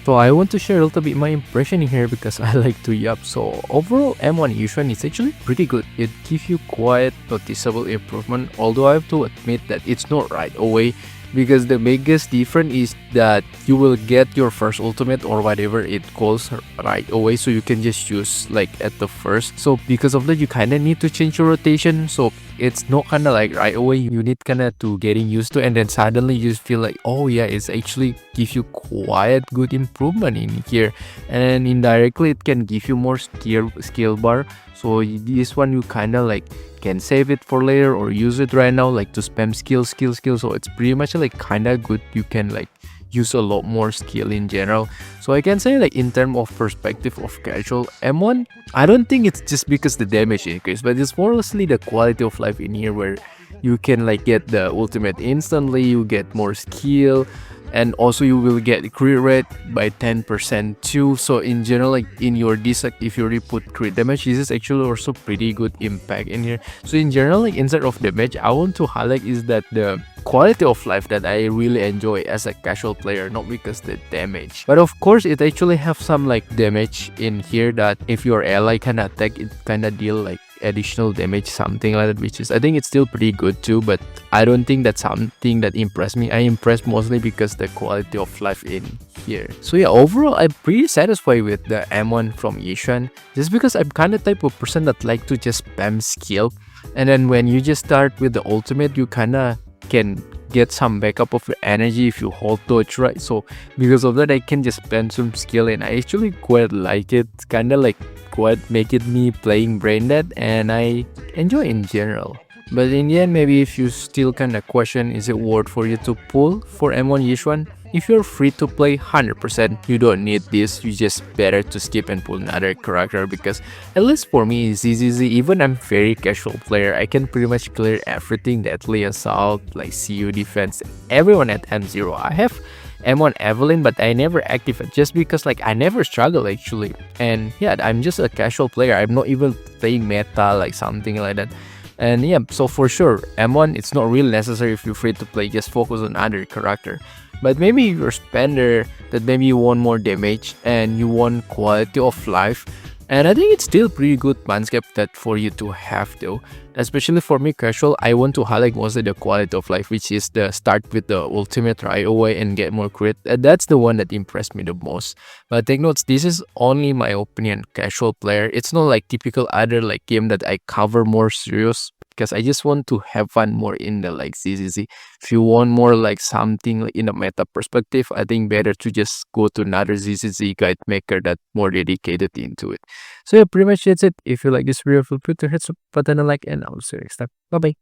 So I want to share a little bit my impression here because I like to yap. So overall M1 Yixuan is actually pretty good. It gives you quite noticeable improvement, although I have to admit that it's not right away, because the biggest difference is that you will get your first ultimate or whatever it calls right away, so you can just use like at the first. So because of that, you kind of need to change your rotation, so it's not kind of like right away. You need kind of to getting used to, and then suddenly you feel like, oh yeah, it's actually give you quite good improvement in here, and indirectly it can give you more skill bar. So this one you kind of like can save it for later or use it right now, like to spam skill. So it's pretty much like kind of good. You can like use a lot more skill in general. So I can say like in terms of perspective of casual M1, I don't think it's just because the damage increase, but it's more or less the quality of life in here, where you can like get the ultimate instantly, you get more skill, and also you will get crit rate by 10% too. So in general, like in your disc, if you already put crit damage, this is actually also pretty good impact in here. So in general, like instead of damage, I want to highlight is that the quality of life that I really enjoy as a casual player, not because the damage. But of course, it actually have some like damage in here that if your ally can attack, it kind of deal like additional damage, something like that, which is I think it's still pretty good too, but I don't think that's something that impressed me. I impressed mostly because the quality of life in here. So yeah, overall I'm pretty satisfied with the M1 from Yixuan, just because I'm kind of type of person that like to just spam skill, and then when you just start with the ultimate, you kind of can get some backup of your energy if you hold dodge, right? So because of that, I can just spend some skill, and I actually quite like it. It's kind of like quite make it me playing brain dead, and I enjoy in general. But in the end, maybe if you still kind of question, is it worth for you to pull for M1 Yixuan? If you're free to play 100%, you don't need this. You just better to skip and pull another character, because at least for me, ZZZ, even I'm very casual player, I can pretty much clear everything, deadly assault, like Shiyu defense, everyone at M0. I have M1 Evelyn, but I never activate just because like I never struggle actually. And yeah, I'm just a casual player. I'm not even playing meta like something like that. And yeah, so for sure, M1, it's not really necessary if you're free to play, just focus on other character. But maybe you're a spender that maybe you want more damage and you want quality of life. And I think it's still pretty good landscape that for you to have though. Especially for me casual, I want to highlight mostly the quality of life, which is the start with the ultimate right away and get more crit. That's the one that impressed me the most. But take notes, this is only my opinion, casual player. It's not like typical other like game that I cover more serious, because I just want to have fun more in the like ZZZ. If you want more like something like in a meta perspective, I think better to just go to another ZZZ guide maker that more dedicated into it. So yeah, pretty much that's it. If you like this video, feel free to hit the button and like, and I'll see you next time. Bye bye.